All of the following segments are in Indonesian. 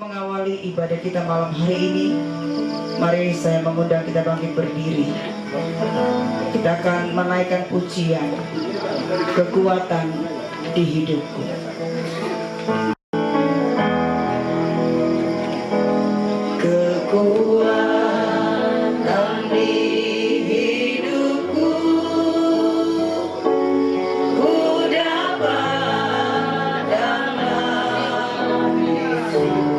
mengawali ibadah kita malam hari ini, mari saya mengundang kita bangkit berdiri. Kita akan menaikkan pujian, kekuatan di hidupku. Kekuatan di hidupku, ku dapat dalam Yesus.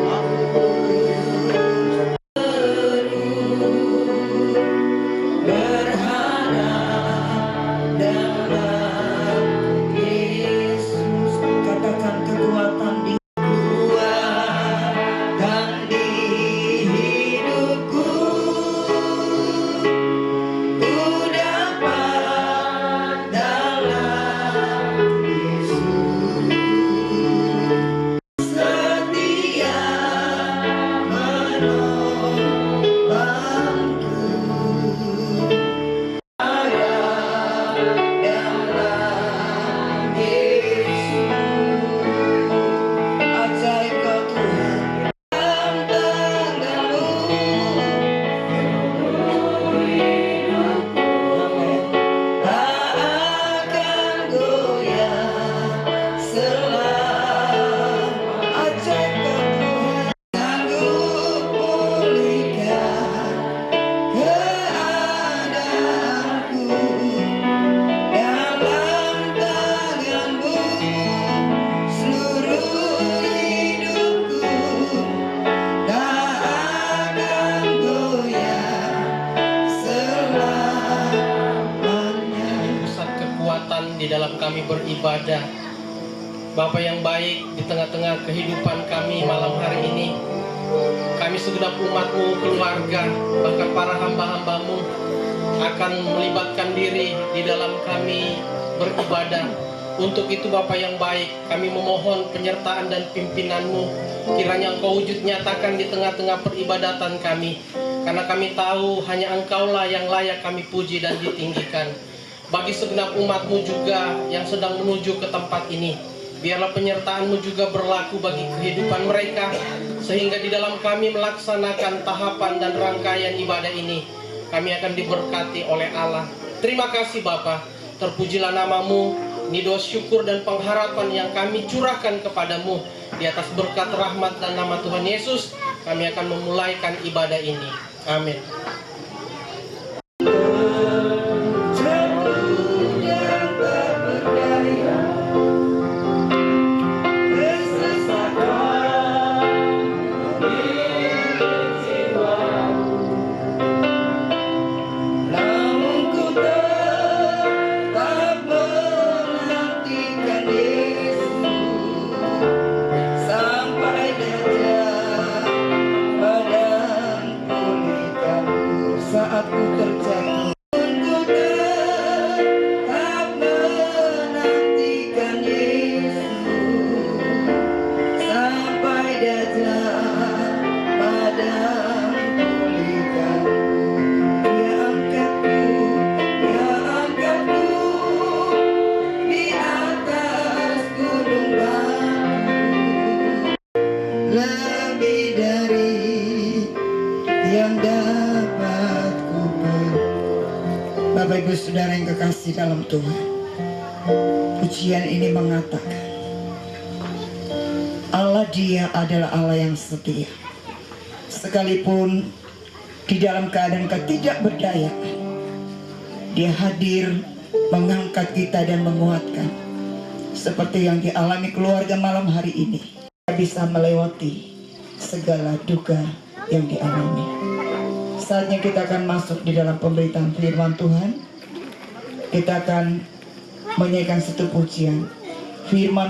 Berharap dalam Yesus. Katakan kekuatan di di dalam kami beribadah. Bapa yang baik, di tengah-tengah kehidupan kami malam hari ini, kami segenap umat-Mu, keluarga, bahkan para hamba-hamba-Mu akan melibatkan diri di dalam kami beribadah. Untuk itu Bapa yang baik, kami memohon penyertaan dan pimpinan-Mu, kiranya Engkau wujud nyatakan di tengah-tengah peribadatan kami, karena kami tahu hanya Engkau-lah yang layak kami puji dan ditinggikan. Bagi segenap umat-Mu juga yang sedang menuju ke tempat ini, biarlah penyertaan-Mu juga berlaku bagi kehidupan mereka, sehingga di dalam kami melaksanakan tahapan dan rangkaian ibadah ini, kami akan diberkati oleh Allah. Terima kasih Bapa, terpujilah nama-Mu, ini doa syukur dan pengharapan yang kami curahkan kepadamu. Di atas berkat rahmat dan nama Tuhan Yesus, kami akan memulaikan ibadah ini. Amin. Saat ku terjatuh, ku tetap menantikan Yesus sampai datang pada pulihkanku. Dia angkatku di atas gunung batu, lebih dari yang dapat ku beri. Bapak Ibu Saudara yang kekasih dalam Tuhan, pujian ini mengatakan Allah Dia adalah Allah yang setia. Sekalipun di dalam keadaan ketidakberdayaan, Dia hadir mengangkat kita dan menguatkan, seperti yang dialami keluarga malam hari ini. Kita bisa melewati segala duka yang dialami. Saatnya kita akan masuk di dalam pemberitaan firman Tuhan. Kita akan menyanyikan satu pujian firman.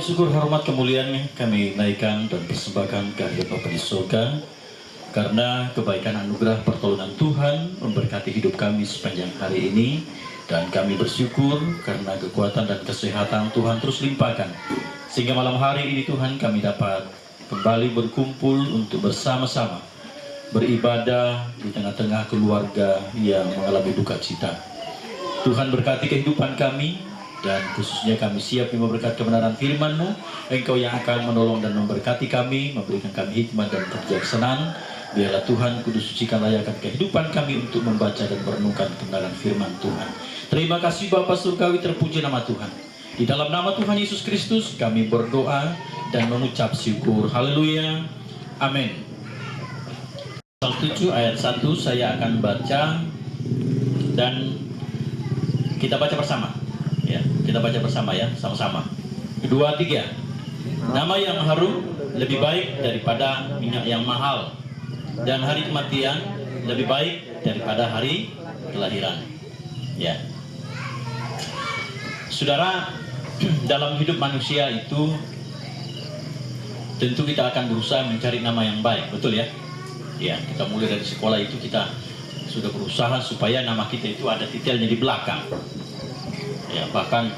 syukur, hormat, kemuliaan kami naikkan dan persembahkan kehadirat Bapa di surga, karena kebaikan anugerah pertolongan Tuhan memberkati hidup kami sepanjang hari ini, dan kami bersyukur karena kekuatan dan kesehatan Tuhan terus limpahkan, sehingga malam hari ini Tuhan kami dapat kembali berkumpul untuk bersama-sama beribadah di tengah-tengah keluarga yang mengalami duka cita. Tuhan berkati kehidupan kami, dan khususnya kami siap memberkati kebenaran firman-Mu. Engkau yang akan menolong dan memberkati kami, memberikan kami hikmat dan kebijaksanaan. Biarlah Tuhan kudus sucikan layakan kehidupan kami untuk membaca dan merenungkan kebenaran firman Tuhan. Terima kasih Bapa Surgawi, terpuji nama Tuhan. Di dalam nama Tuhan Yesus Kristus kami berdoa dan mengucap syukur. Haleluya. Amin. Pasal 7 ayat 1 saya akan baca dan kita baca bersama. Ya, kita baca bersama ya, sama-sama. 2, 3. Nama yang harum lebih baik daripada minyak yang mahal, dan hari kematian lebih baik daripada hari kelahiran. Ya. Saudara, dalam hidup manusia itu tentu kita akan berusaha mencari nama yang baik, betul ya? Ya, kita mulai dari sekolah itu kita sudah berusaha supaya nama kita itu ada titelnya di belakang. Ya, bahkan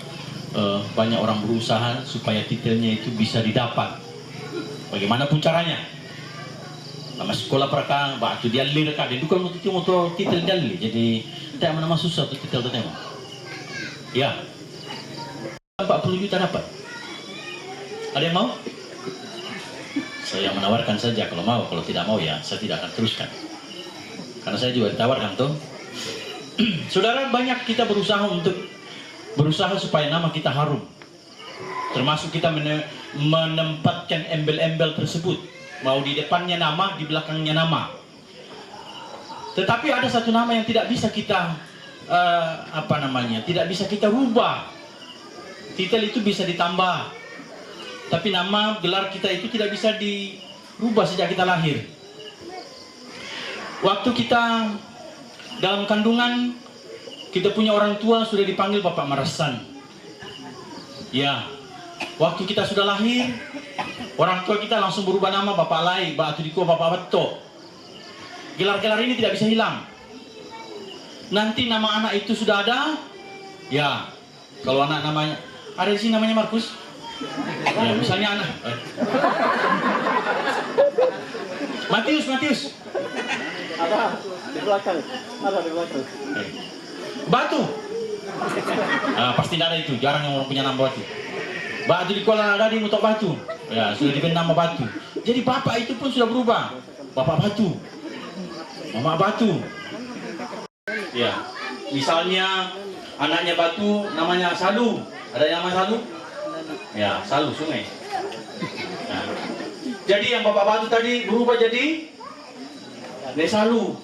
banyak orang berusaha supaya titelnya itu bisa didapat. Bagaimanapun caranya. Nama sekolah perkara, batu dia lir kan, itu kan motor titel dia lir. Jadi tidak mana susah tuh titel itu. Ya. 40 juta dapat. Ada yang mau? Saya menawarkan saja kalau mau, kalau tidak mau ya saya tidak akan teruskan. Karena saya juga ditawarkan tuh. Saudara, banyak kita berusaha supaya nama kita harum, termasuk kita menempatkan embel-embel tersebut, mau di depannya nama, di belakangnya nama. Tetapi ada satu nama yang tidak bisa kita tidak bisa kita rubah. Titel itu bisa ditambah, tapi nama gelar kita itu tidak bisa dirubah sejak kita lahir. Waktu kita dalam kandungan, kita punya orang tua sudah dipanggil Bapak Marasan. Ya, waktu kita sudah lahir, orang tua kita langsung berubah nama Bapak Lai, Bapak Tudiko, Bapak Beto. Gelar-gelar ini tidak bisa hilang. Nanti nama anak itu sudah ada, ya. Kalau anak namanya, ada di sini namanya Markus. Ya, misalnya anak. Matius. Ada di belakang. Batu. Pasti tidak ada itu, jarang yang orang punya nama Batu. Batu di Kuala ada di Mutok Batu. Ya, sudah diberi nama Batu. Jadi bapak itu pun sudah berubah. Bapak Batu. Mama Batu. Ya. Misalnya anaknya Batu namanya Salu. Ada yang nama Salu? Ya, Salu sungai. Nah. Jadi yang Bapak Batu tadi berubah jadi Salu.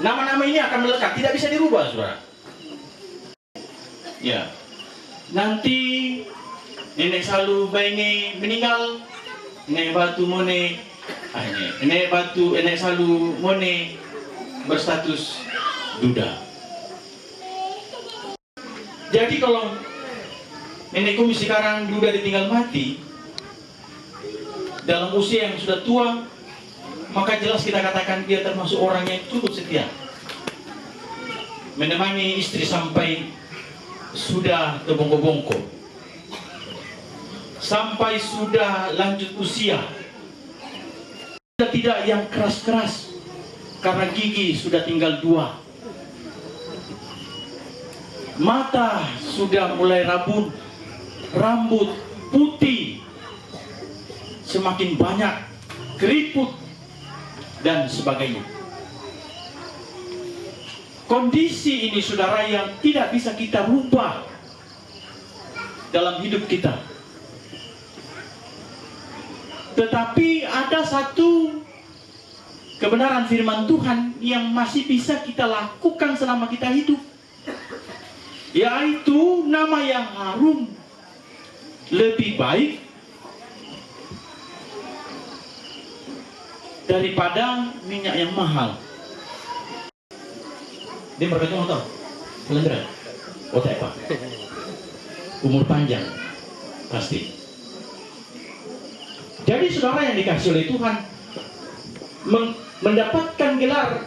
Nama-nama ini akan melekat, tidak bisa dirubah, saudara. Ya, nanti Nenek Salu Baini meninggal, Nenek Batu Mone, Nenek Salu Mone berstatus duda. Jadi kalau Nenek Kumi sekarang duda ditinggal mati dalam usia yang sudah tua, maka jelas kita katakan dia termasuk orang yang cukup setia, menemani istri sampai sudah terbongko-bongko, sampai sudah lanjut usia. Tidak yang keras-keras, karena gigi sudah tinggal 2, mata sudah mulai rabun, rambut putih semakin banyak, keriput dan sebagainya. Kondisi ini, saudara, yang tidak bisa kita rubah dalam hidup kita. Tetapi ada satu kebenaran firman Tuhan yang masih bisa kita lakukan selama kita hidup, yaitu nama yang harum lebih baik daripada minyak yang mahal. Dia berkata tahu, Kalendra, oh tak apa. umur panjang, pasti. Jadi saudara yang dikasih oleh Tuhan, mendapatkan gelar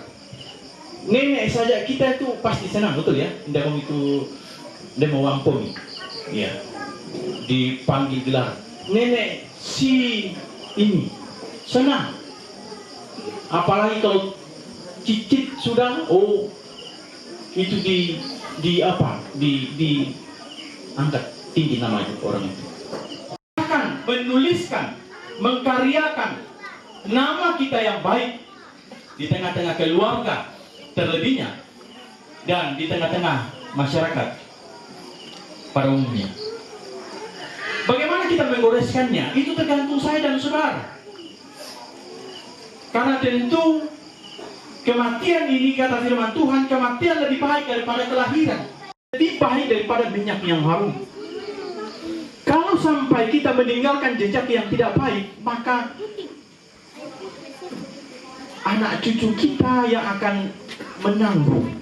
nenek saja kita itu pasti senang, betul ya? Tidak mau itu, tidak mau ampuni, ya. Dipanggil gelar nenek si ini, senang. Apalagi kalau cicit sudah, oh itu angkat tinggi nama itu orang itu. Akan menuliskan, mengkaryakan nama kita yang baik di tengah-tengah keluarga terlebihnya dan di tengah-tengah masyarakat pada umumnya. Bagaimana kita menggoreskannya? Itu tergantung saya dan saudara. Karena tentu kematian ini, kata firman Tuhan, kematian lebih baik daripada kelahiran, lebih baik daripada minyak yang harum. Kalau sampai kita meninggalkan jejak yang tidak baik, maka anak cucu kita yang akan menanggung.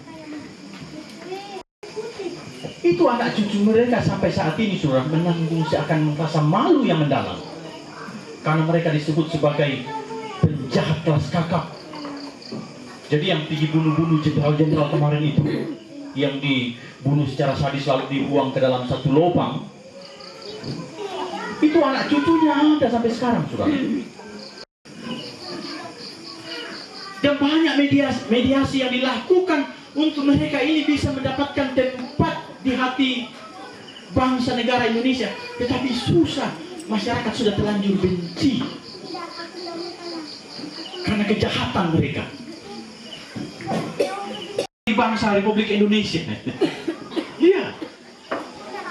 Itu anak cucu mereka sampai saat ini sudah menanggung, seakan merasa malu yang mendalam. Karena mereka disebut sebagai penjahat kelas kakap. Jadi yang pergi bunuh-bunuh jenderal-jenderal kemarin itu, yang dibunuh secara sadis lalu dibuang ke dalam satu lubang, itu anak cucunya ada sampai sekarang, saudara. Dan banyak mediasi yang dilakukan untuk mereka ini bisa mendapatkan tempat di hati bangsa negara Indonesia. Tetapi susah, masyarakat sudah terlanjur benci karena kejahatan mereka di bangsa Republik Indonesia. Iya.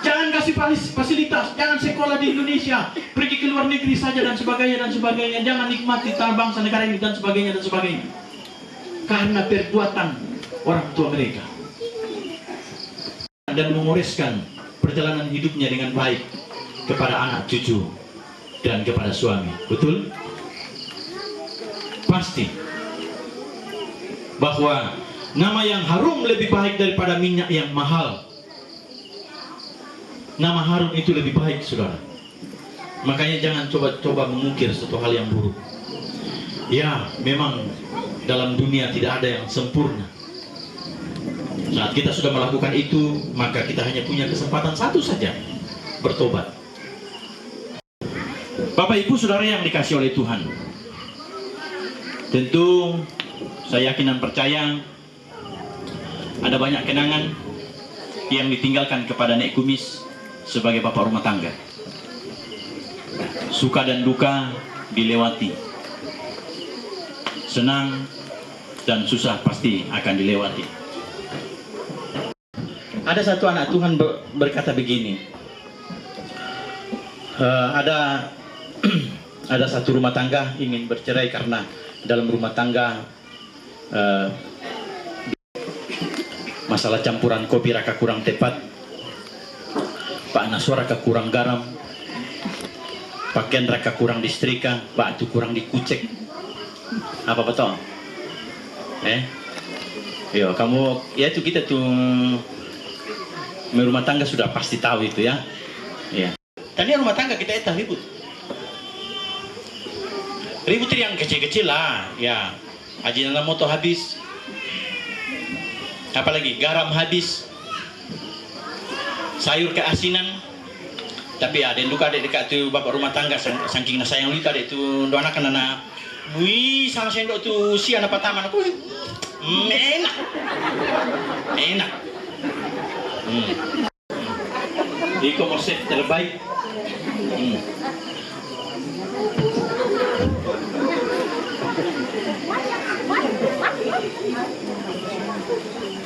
Jangan kasih fasilitas, jangan sekolah di Indonesia, pergi ke luar negeri saja dan sebagainya dan sebagainya. Jangan nikmati tanah bangsa negara ini dan sebagainya dan sebagainya. Karena perbuatan orang tua mereka. Dan mengoreskan perjalanan hidupnya dengan baik kepada anak cucu dan kepada suami. Betul? Pasti bahwa nama yang harum lebih baik daripada minyak yang mahal. Nama harum itu lebih baik, saudara. Makanya jangan coba-coba mengukir suatu hal yang buruk. Ya, memang dalam dunia tidak ada yang sempurna. Saat kita sudah melakukan itu, maka kita hanya punya kesempatan satu saja, bertobat. Bapak Ibu Saudara yang dikasih oleh Tuhan, tentu saya yakin dan percaya ada banyak kenangan yang ditinggalkan kepada Nek Kumis sebagai bapak rumah tangga. Suka dan duka dilewati, senang dan susah pasti akan dilewati. Ada satu anak Tuhan berkata begini, ada satu rumah tangga ingin bercerai karena dalam rumah tangga masalah campuran kopi raka kurang tepat, Pak Naswa raka kurang garam, pakaian raka kurang disetrika, batu kurang dikucek. Apa betul? Yo, kamu ya itu kita tuh rumah tangga sudah pasti tahu itu ya. Ya. Tadi rumah tangga kita itu ribut. Ribut yang kecil-kecil lah, ya. Ajinan motor habis. Apalagi garam habis. Sayur keasinan. Tapi ada luka ada dekat tu bapak rumah tangga saking sayang luka ada tu do anak anak. Wih, sama sendok tu si anak taman aku. Enak. Enak. E-commerce terbaik.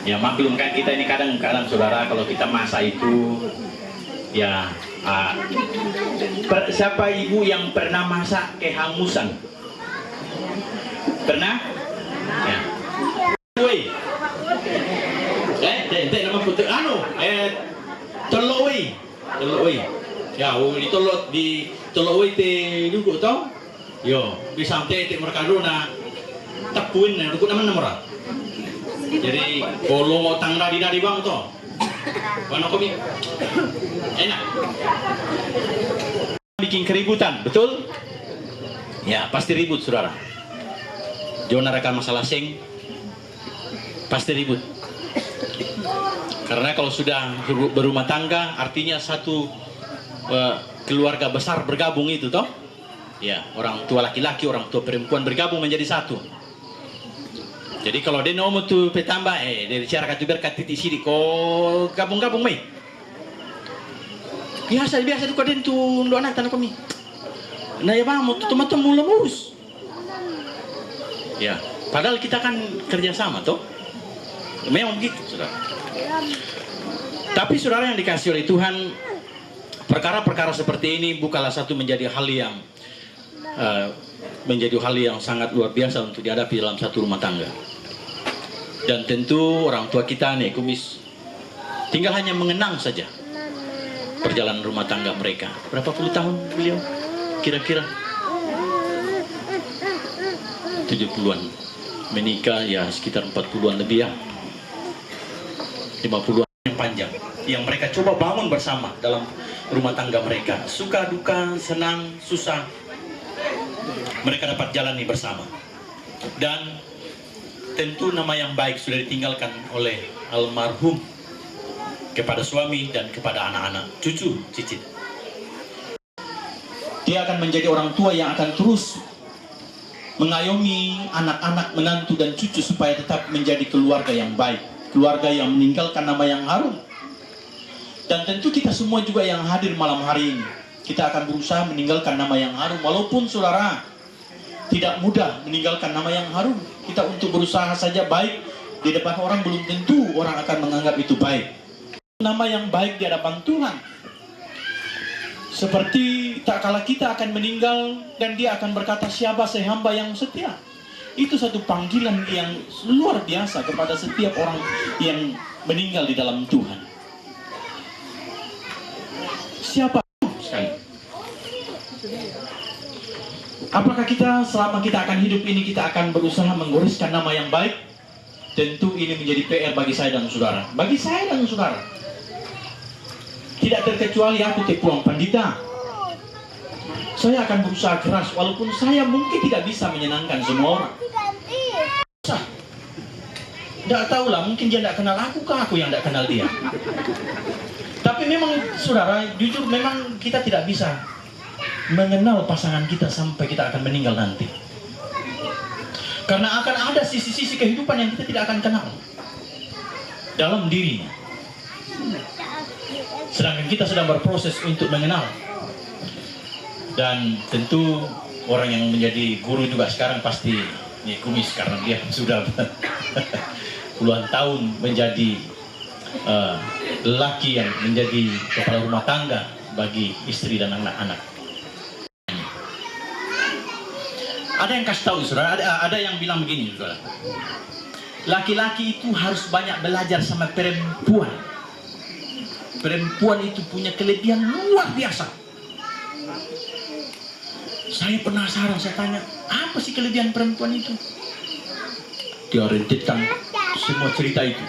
Ya maklum kan kita ini kadang-kadang saudara kalau kita masak itu ya siapa ibu yang pernah masak kehangusan? Pernah? Ya. Woi. Nama putih telok woi. Ya, di telok woi te dulu tau? Yo, bisa te merkado na tapuin na dulu nama. Jadi kalau mau tangga di bang toh, Warna kopi. Enak. Bikin keributan, betul? Ya, pasti ribut, saudara. Jangan rekan masalah seng, pasti ribut. Karena kalau sudah berumah tangga, artinya satu keluarga besar bergabung itu, toh? Ya, orang tua laki-laki, orang tua perempuan bergabung menjadi satu. Jadi kalau dia nomor tu petambah, dari cara katu berkat titik sidik, ko gabung-gabung mai. Biasa tu kaden tu ndo anak tanah kami. Nah ya bang, mau tuh mula urus. Ya, padahal kita kan kerjasama toh. Memang begitu, saudara. Tapi saudara yang dikasih oleh Tuhan, perkara-perkara seperti ini bukanlah satu menjadi hal yang sangat luar biasa untuk dihadapi dalam satu rumah tangga. Dan tentu orang tua kita nih kumis tinggal hanya mengenang saja perjalanan rumah tangga mereka. Berapa puluh tahun beliau? Kira-kira 70-an. Menikah ya sekitar 40-an lebih ya. 50-an yang panjang. Yang mereka coba bangun bersama dalam rumah tangga mereka. Suka, duka, senang, susah. Mereka dapat jalani bersama. Dan tentu nama yang baik sudah ditinggalkan oleh almarhum kepada suami dan kepada anak-anak, cucu, cicit. Dia akan menjadi orang tua yang akan terus mengayomi anak-anak, menantu dan cucu supaya tetap menjadi keluarga yang baik, keluarga yang meninggalkan nama yang harum. Dan tentu kita semua juga yang hadir malam hari ini, kita akan berusaha meninggalkan nama yang harum, walaupun saudara tidak mudah meninggalkan nama yang harum. Kita untuk berusaha saja baik di depan orang, belum tentu orang akan menganggap itu baik. Nama yang baik di hadapan Tuhan. Seperti tak kala kita akan meninggal dan dia akan berkata, siapa saya hamba yang setia. Itu satu panggilan yang luar biasa kepada setiap orang yang meninggal di dalam Tuhan. Siapa sekali? Apakah kita selama kita akan hidup ini kita akan berusaha menggoreskan nama yang baik? Tentu ini menjadi PR bagi saya dan saudara. Bagi saya dan saudara. Tidak terkecuali aku Tepuang Pandita. Saya akan berusaha keras walaupun saya mungkin tidak bisa menyenangkan semua orang. Tidak tahulah, mungkin dia tidak kenal aku, kah aku yang tidak kenal dia. Tapi memang saudara, jujur memang kita tidak bisa mengenal pasangan kita sampai kita akan meninggal nanti. Karena akan ada sisi-sisi kehidupan yang kita tidak akan kenal dalam dirinya. Sedangkan kita sedang berproses untuk mengenal. Dan tentu orang yang menjadi guru juga sekarang pasti kumis, karena dia sudah puluhan tahun menjadi lelaki yang menjadi kepala rumah tangga bagi istri dan anak-anak. Ada yang kasih tahu, saudara, ada yang bilang begini, saudara. Laki-laki itu harus banyak belajar sama perempuan. Perempuan itu punya kelebihan luar biasa. Saya penasaran, saya tanya, apa sih kelebihan perempuan itu? Dia rentetkan semua cerita itu.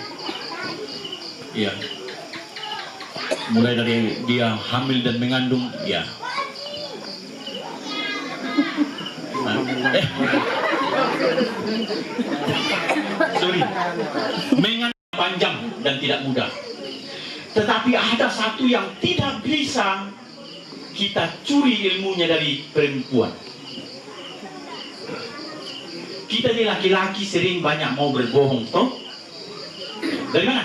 Iya. Mulai dari dia hamil dan mengandung, ya. Sorry, mengandung panjang dan tidak mudah. Tetapi ada satu yang tidak bisa kita curi ilmunya dari perempuan. Kita ini laki-laki sering banyak mau berbohong, toh? Dari mana?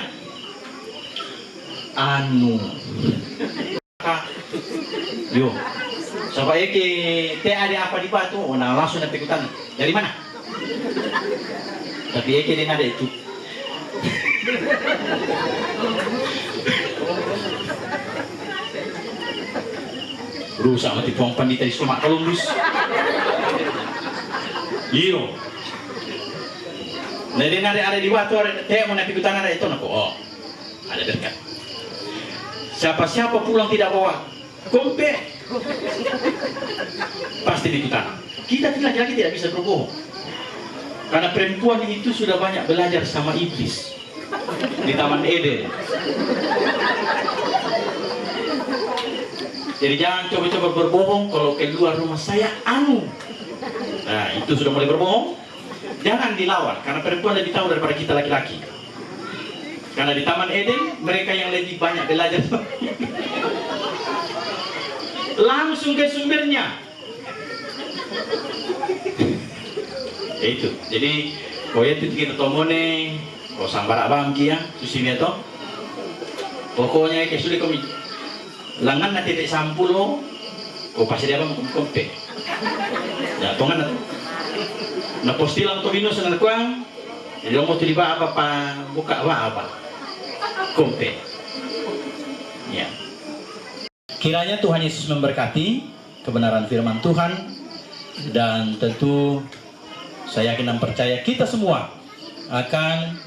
Yo, sampai ke teh ada apa di batu? Oh, nah langsung nanti ikutan. Dari mana? Tapi Eke dia ada itu. Rusak mati Tepuang Pandita di Sumak Columbus. Iyo. Nah dia ada di batu, ada teh mau nanti ikutan ada itu nak. Oh, ada dekat. Siapa-siapa pulang tidak bawa kompe, pasti diikutan. Kita laki-laki tidak bisa berbohong. Karena perempuan itu sudah banyak belajar sama iblis. di Taman Eden. Jadi jangan coba-coba berbohong kalau keluar rumah saya anu. Nah, itu sudah mulai berbohong. Jangan dilawan, karena perempuan lebih tahu daripada kita laki-laki. Karena di Taman Eden mereka yang lebih banyak belajar. Langsung ke sumbernya. Itu. Jadi kau itu kita tomone, kau sambar abang kia, susinya to. Pokoknya kayak sulit kau langan nanti titik sampulo, kau pasti dia bang kompe. Ya, tongan na. Na postilang to minus na kuang. Jadi mau tiba apa buka apa kompe. Ya. Kiranya Tuhan Yesus memberkati kebenaran firman Tuhan, dan tentu saya yakin dan percaya kita semua akan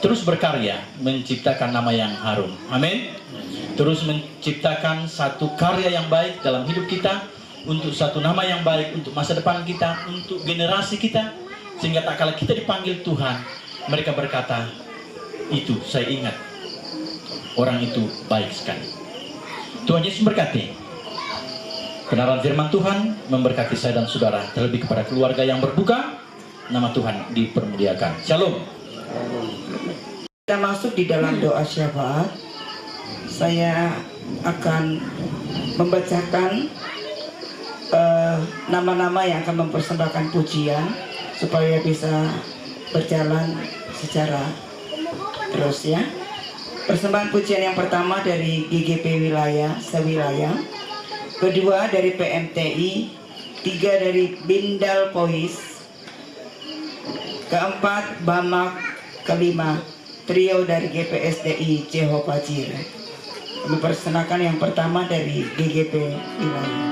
terus berkarya menciptakan nama yang harum. Amin. Terus menciptakan satu karya yang baik dalam hidup kita, untuk satu nama yang baik untuk masa depan kita, untuk generasi kita, sehingga tak kala kita dipanggil Tuhan, mereka berkata, itu saya ingat orang itu baik sekali. Tuhan Yesus memberkati kebenaran firman Tuhan, memberkati saya dan saudara, terlebih kepada keluarga yang berduka, nama Tuhan dipermuliakan. Shalom. Kita masuk di dalam doa syafaat. Saya akan membacakan nama-nama yang akan mempersembahkan pujian supaya bisa berjalan secara terus ya. Persembahan pujian yang pertama dari GGP wilayah sewilayah, kedua dari PMTI, tiga dari Bindal Pois, keempat Bamak, kelima trio dari GPSDI Cehopajir. Mempersembahkan yang pertama dari GGP wilayah.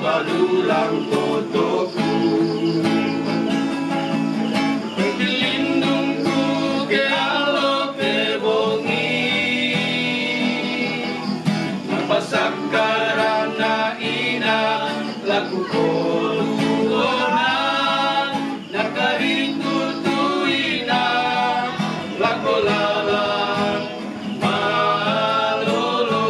Badulang totoku, dilindungku ke alo ke bongi, napasak karana ina laku koluna, nakaritu tuina laku lalang malolo.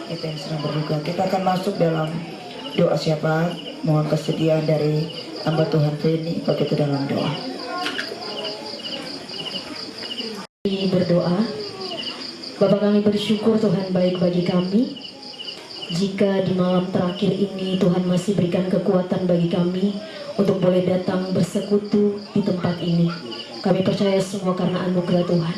Kita yang sedang berduka, kita akan masuk dalam doa syafaat. mohon kesediaan dari hamba Tuhan Feni begitu dalam doa. Berdoa. Bapa, kami bersyukur Tuhan baik bagi kami. Jika di malam terakhir ini Tuhan masih berikan kekuatan bagi kami untuk boleh datang bersekutu di tempat ini. Kami percaya semua karena anugerah Tuhan.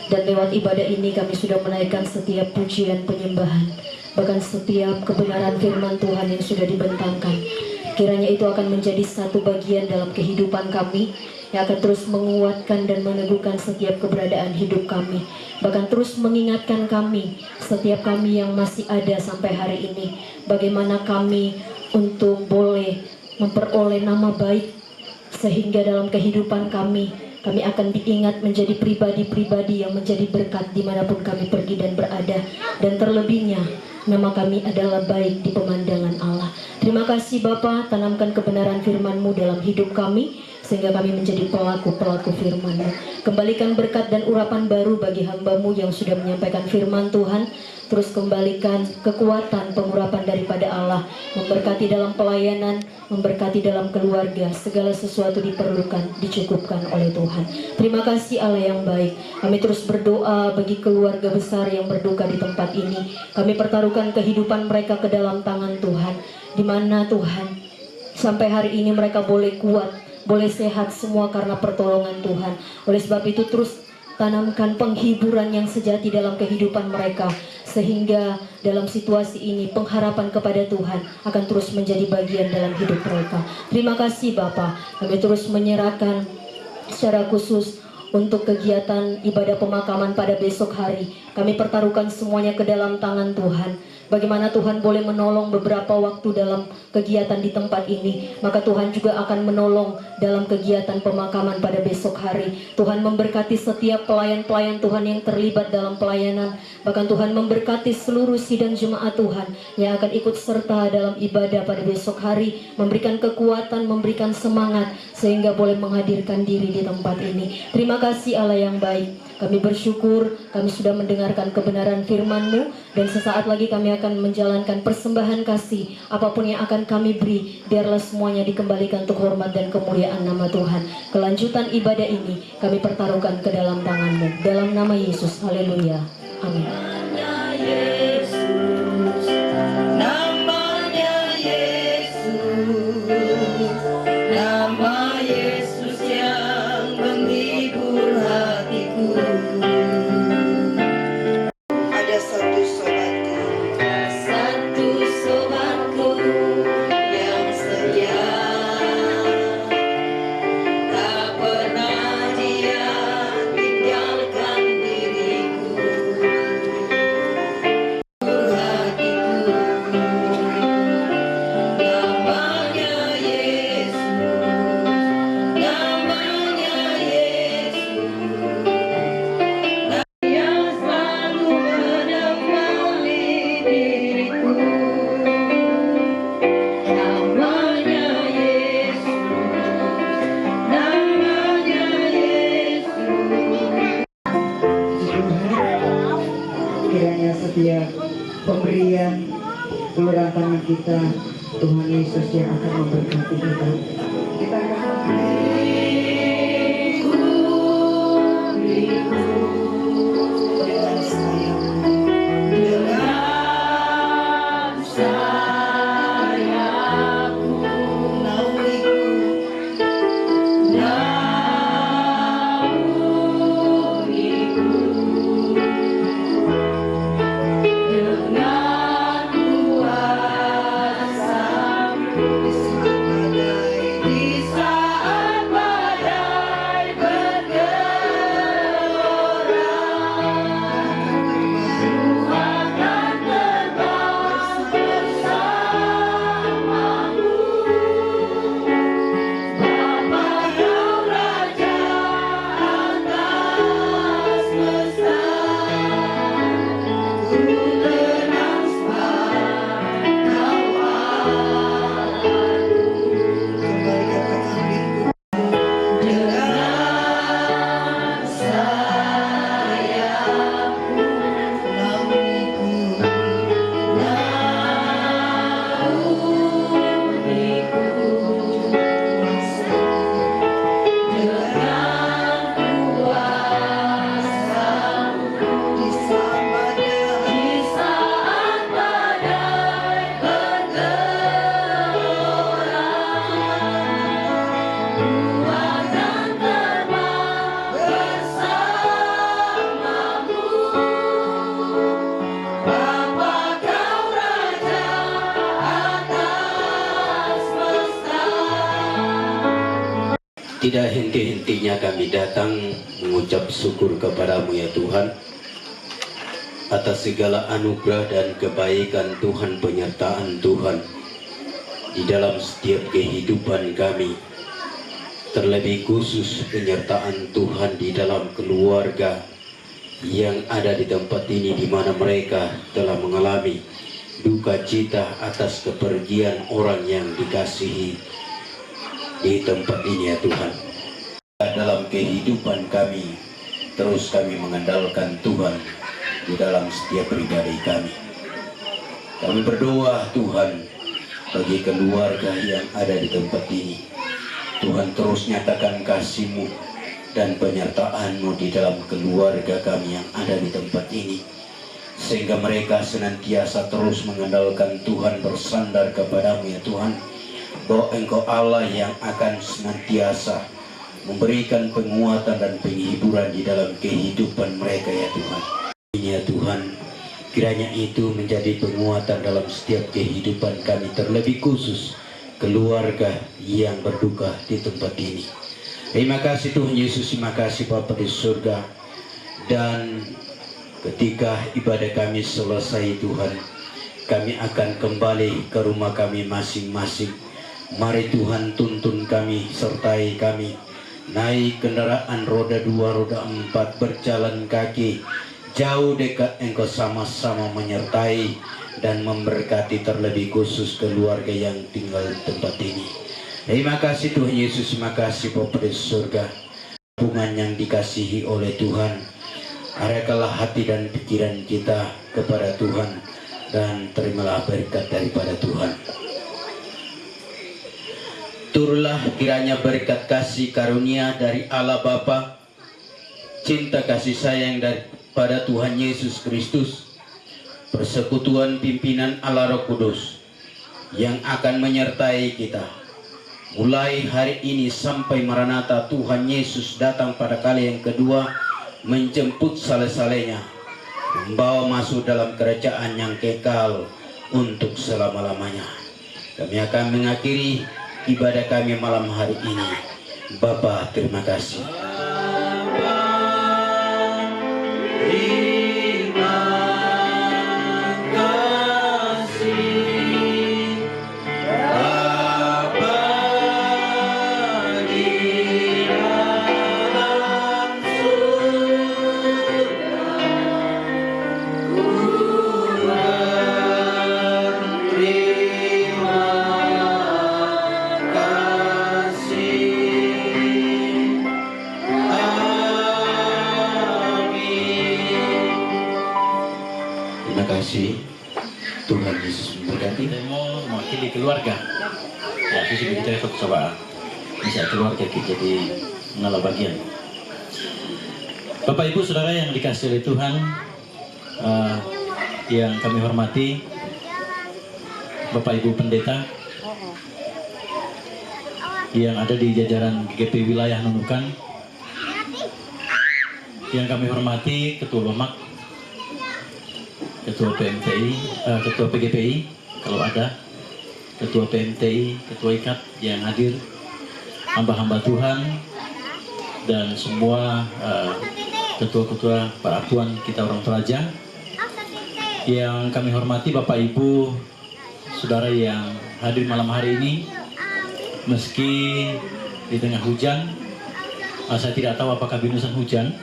Dan lewat ibadah ini kami sudah menaikkan setiap pujian penyembahan, bahkan setiap kebenaran firman Tuhan yang sudah dibentangkan. Kiranya itu akan menjadi satu bagian dalam kehidupan kami, yang akan terus menguatkan dan meneguhkan setiap keberadaan hidup kami, bahkan terus mengingatkan kami, setiap kami yang masih ada sampai hari ini, bagaimana kami untuk boleh memperoleh nama baik, sehingga dalam kehidupan kami akan diingat menjadi pribadi-pribadi yang menjadi berkat dimanapun kami pergi dan berada. Dan terlebihnya, nama kami adalah baik di pemandangan Allah. Terima kasih Bapa, tanamkan kebenaran firman-Mu dalam hidup kami, sehingga kami menjadi pelaku-pelaku firman-Mu. Kembalikan berkat dan urapan baru bagi hamba-Mu yang sudah menyampaikan firman Tuhan. Terus kembalikan kekuatan pengurapan daripada Allah, memberkati dalam pelayanan, memberkati dalam keluarga, segala sesuatu diperlukan, dicukupkan oleh Tuhan. Terima kasih Allah yang baik. Kami terus berdoa bagi keluarga besar yang berduka di tempat ini. Kami pertaruhkan kehidupan mereka ke dalam tangan Tuhan, di mana Tuhan sampai hari ini mereka boleh kuat, boleh sehat semua karena pertolongan Tuhan. Oleh sebab itu terus tanamkan penghiburan yang sejati dalam kehidupan mereka, sehingga dalam situasi ini pengharapan kepada Tuhan akan terus menjadi bagian dalam hidup mereka. Terima kasih Bapa. Kami terus menyerahkan secara khusus untuk kegiatan ibadah pemakaman pada besok hari. Kami pertaruhkan semuanya ke dalam tangan Tuhan. Bagaimana Tuhan boleh menolong beberapa waktu dalam kegiatan di tempat ini, maka Tuhan juga akan menolong dalam kegiatan pemakaman pada besok hari. Tuhan memberkati setiap pelayan-pelayan Tuhan yang terlibat dalam pelayanan. Bahkan Tuhan memberkati seluruh sidang jemaat Tuhan yang akan ikut serta dalam ibadah pada besok hari, memberikan kekuatan, memberikan semangat, sehingga boleh menghadirkan diri di tempat ini. Terima kasih Allah yang baik. Kami bersyukur, kami sudah mendengarkan kebenaran firman-Mu, dan sesaat lagi kami akan menjalankan persembahan kasih. Apapun yang akan kami beri, biarlah semuanya dikembalikan untuk hormat dan kemuliaan nama Tuhan. Kelanjutan ibadah ini kami pertaruhkan ke dalam tangan-Mu. Dalam nama Yesus, haleluya, amin. Ada satu sobatku yang setia, tak pernah dia tinggalkan diriku. Hatiku, namanya Yesus, namanya Yesus. Kiranya setiap pemberian uluran tangan kita, Tuhan Yesus yang akan memberkati kita. Kita akan dengan sayang, dengan sayangku, dengan kuasa-Mu, di saat badai Tidak henti-hentinya kami datang mengucap syukur kepadamu ya Tuhan atas segala anugerah dan kebaikan Tuhan, penyertaan Tuhan di dalam setiap kehidupan kami, terlebih khusus penyertaan Tuhan di dalam keluarga yang ada di tempat ini, di mana mereka telah mengalami duka cita atas kepergian orang yang dikasihi di tempat ini ya Tuhan. Dalam kehidupan kami, terus kami mengandalkan Tuhan di dalam setiap pribadi kami. Kami berdoa Tuhan bagi keluarga yang ada di tempat ini. Tuhan terus nyatakan kasih-Mu dan penyertaan-Mu di dalam keluarga kami yang ada di tempat ini, sehingga mereka senantiasa terus mengandalkan Tuhan, bersandar kepadamu ya Tuhan, bahwa Engkau Allah yang akan senantiasa memberikan penguatan dan penghiburan di dalam kehidupan mereka ya Tuhan. Ya Tuhan, kiranya itu menjadi penguatan dalam setiap kehidupan kami, terlebih khusus keluarga yang berduka di tempat ini. Terima kasih Tuhan Yesus, terima kasih Bapa di surga. Dan ketika ibadah kami selesai Tuhan, kami akan kembali ke rumah kami masing-masing. Mari Tuhan tuntun kami, sertai kami, naik kendaraan roda 2, roda 4, berjalan kaki, jauh dekat Engkau, sama-sama menyertai dan memberkati, terlebih khusus keluarga yang tinggal di tempat ini. Terima kasih Tuhan Yesus, terima kasih Bapa di surga. Hubungan yang dikasihi oleh Tuhan, arahkanlah hati dan pikiran kita kepada Tuhan, dan terimalah berkat daripada Tuhan. Turunlah kiranya berkat kasih karunia dari Allah Bapa, cinta kasih sayang daripada Tuhan Yesus Kristus, persekutuan pimpinan Allah Roh Kudus yang akan menyertai kita mulai hari ini sampai Maranatha Tuhan Yesus datang pada kali yang kedua, menjemput sale-salenya, membawa masuk dalam kerajaan yang kekal untuk selama-lamanya. Kami akan mengakhiri ibadah kami malam hari ini. Bapa, terima kasih. Terima kasih. Tuhan Yesus memberkati. Kita mau mewakili keluarga. Ya, sisi kita ikut coba. Bisa keluarga kita jadi mengalah bagian. Bapak Ibu Saudara yang dikasihi oleh Tuhan, yang kami hormati, Bapak Ibu Pendeta yang ada di jajaran GGP wilayah Nunukan, yang kami hormati Ketua Bamak, Ketua PMTI, Ketua PGPI kalau ada, Ketua PMTI, Ketua IKAT yang hadir, hamba-hamba Tuhan, dan semua ketua-ketua para tuan kita orang Toraja yang kami hormati, Bapak Ibu Saudara yang hadir malam hari ini, meski di tengah hujan, saya tidak tahu apakah binusan hujan,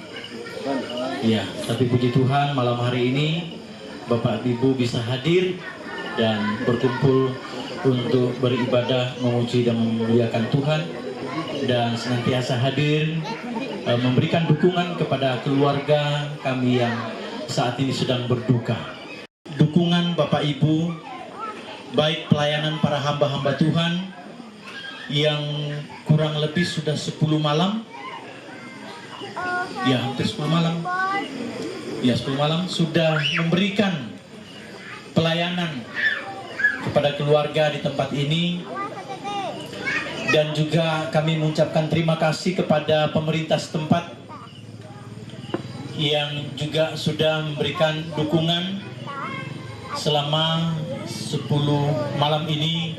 ya, tapi puji Tuhan malam hari ini Bapak Ibu bisa hadir dan berkumpul untuk beribadah, memuji dan memuliakan Tuhan, dan senantiasa hadir memberikan dukungan kepada keluarga kami yang saat ini sedang berduka. Dukungan Bapak Ibu, baik pelayanan para hamba-hamba Tuhan yang kurang lebih sudah 10 malam, ya hampir 10 malam, ya 10 malam sudah memberikan pelayanan kepada keluarga di tempat ini, Dan juga kami mengucapkan terima kasih kepada pemerintah setempat yang juga sudah memberikan dukungan selama 10 malam ini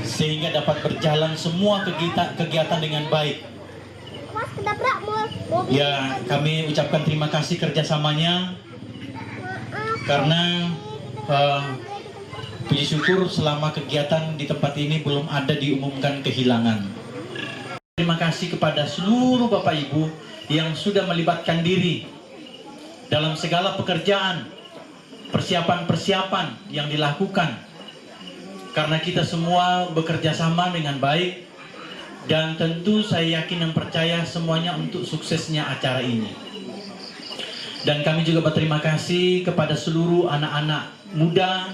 sehingga dapat berjalan semua kegiatan dengan baik. Ya, kami ucapkan terima kasih kerjasamanya karena puji syukur selama kegiatan di tempat ini belum ada diumumkan kehilangan. Terima kasih kepada seluruh Bapak Ibu yang sudah melibatkan diri dalam segala pekerjaan, persiapan-persiapan yang dilakukan. Karena kita semua bekerja sama dengan baik dan tentu saya yakin dan percaya semuanya untuk suksesnya acara ini. Dan kami juga berterima kasih kepada seluruh anak-anak muda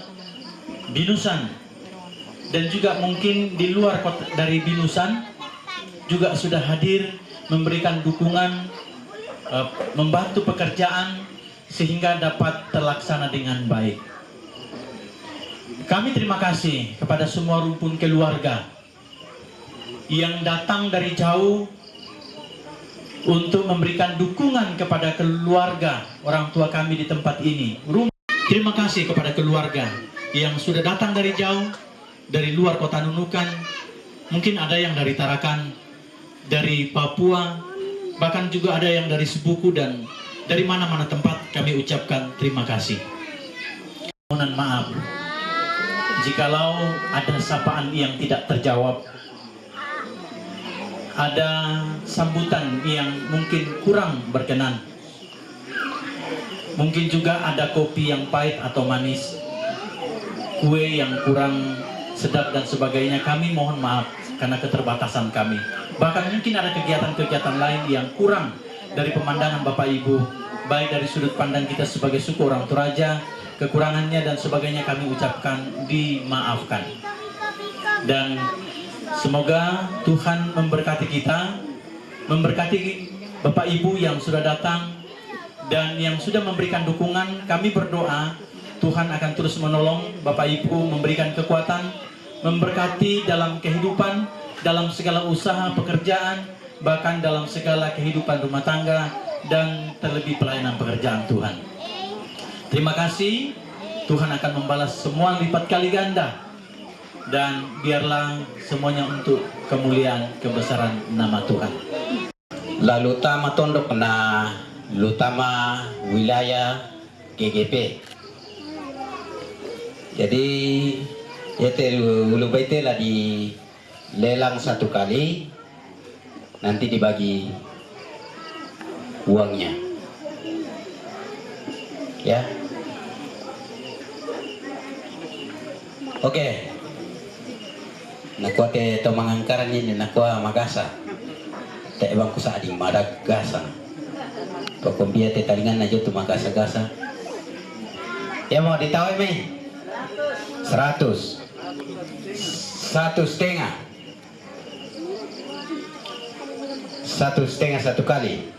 Binusan dan juga mungkin di luar kota dari Binusan juga sudah hadir memberikan dukungan, membantu pekerjaan sehingga dapat terlaksana dengan baik. Kami terima kasih kepada semua rumpun keluarga yang datang dari jauh untuk memberikan dukungan kepada keluarga orang tua kami di tempat ini. Terima kasih kepada keluarga yang sudah datang dari jauh, dari luar kota Nunukan, mungkin ada yang dari Tarakan, dari Papua, bahkan juga ada yang dari Sebuku dan dari mana-mana tempat. Kami ucapkan terima kasih. Mohon maaf jikalau ada sapaan yang tidak terjawab, ada sambutan yang mungkin kurang berkenan, mungkin juga ada kopi yang pahit atau manis, kue yang kurang sedap dan sebagainya. Kami mohon maaf karena keterbatasan kami. Bahkan mungkin ada kegiatan-kegiatan lain yang kurang dari pemandangan Bapak Ibu, baik dari sudut pandang kita sebagai suku orang Toraja, kekurangannya dan sebagainya kami ucapkan dimaafkan. Dan semoga Tuhan memberkati kita, memberkati Bapak Ibu yang sudah datang dan yang sudah memberikan dukungan. Kami berdoa Tuhan akan terus menolong Bapak Ibu, memberikan kekuatan, memberkati dalam kehidupan, dalam segala usaha pekerjaan, bahkan dalam segala kehidupan rumah tangga dan terlebih pelayanan pekerjaan Tuhan. Terima kasih. Tuhan akan membalas semua lipat kali ganda dan biarlah semuanya untuk kemuliaan kebesaran nama Tuhan. Lalu utama tondok na lutama wilayah GGP. Jadi ulu baite lah di lelang 1 kali, nanti dibagi uangnya, ya. Oke. Nakua te tomangangkaran ini nakua magasa. Te bangku sa ading madagasa. Pakumbia te talingan na jutu magasa-gasa. Ya mau ditawai me? 100. 1,5. 1,5 1 kali.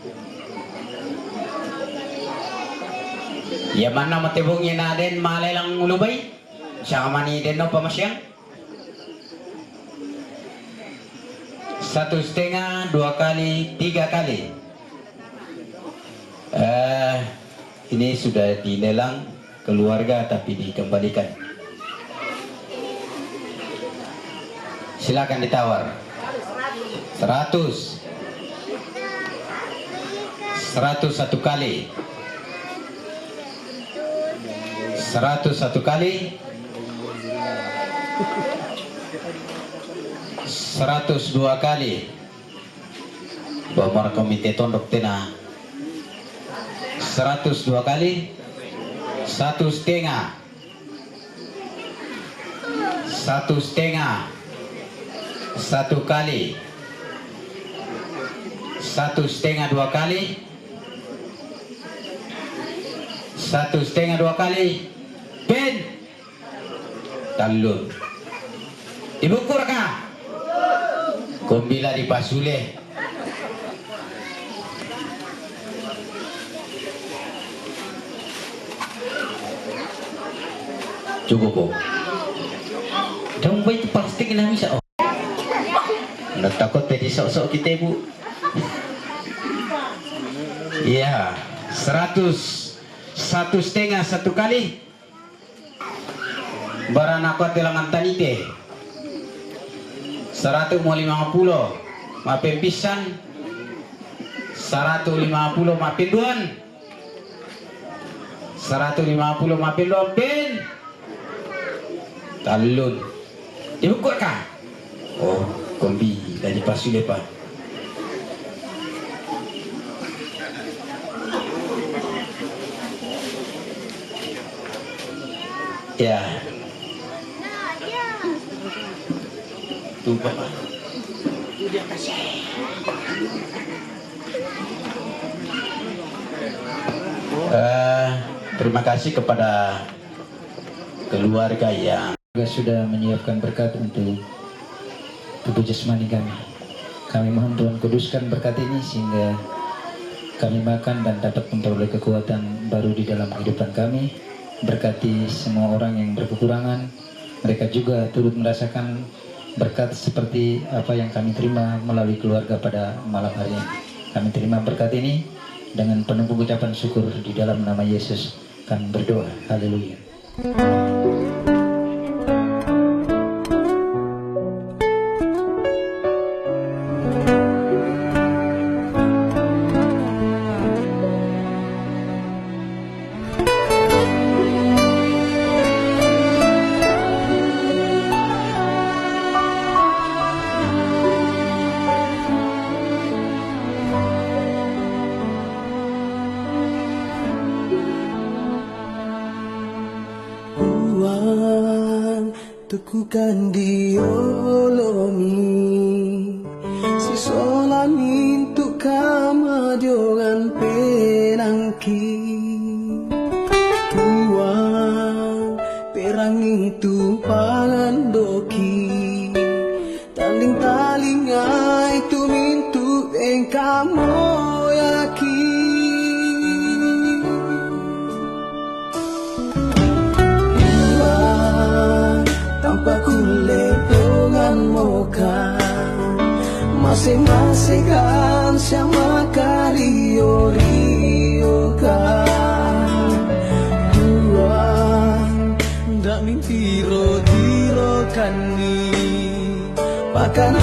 Ya mana matibungnya na din malelang ulubay? Siya mani din no pamasyang? 1,5, 2 kali, 3 kali. Ini sudah dilelang keluarga tapi dikembalikan. Silakan ditawar. 100. 101 kali. 101 kali. 102 kali. Bamar komite tondok tena. 102 kali. 1,5. 1,5. 1 kali. 1,5 2 kali. 1,5 2 kali. Ben. Talun. Dibukur ka? Kumbila di Pasule. Cukup po. Don't wait plastik na misa. Nggak takut pedi sok-sok kita bu. Iya, 100, 1,5 satu kali. Barang aku telangan tanite. 100 mau 50, maafin pisan. 150 maafin duan. 150 maafin duan pin. Talun. Dibuka kah? Oh, kombi dari pasu lepas. Ya. Tuh Bapak. Terima kasih kepada keluarga yang sudah menyiapkan berkat untuk tubuh jasmani kami. Kami mohon Tuhan kuduskan berkat ini sehingga kami makan dan dapat memperoleh kekuatan baru di dalam kehidupan kami. Berkati semua orang yang berkekurangan, mereka juga turut merasakan berkat seperti apa yang kami terima melalui keluarga pada malam hari ini. Kami terima berkat ini dengan penuh pengucapan syukur di dalam nama Yesus. Kami berdoa. Haleluya. Tukukan diolongi si solamin tu kama jangan penangki tuang perang itu pangan doki taling-taling ay tumintu en kamu yakin kuletongan moka masing-masing kan sama kario-rio kan Tuhan ndak mimpi ro kan ni pakan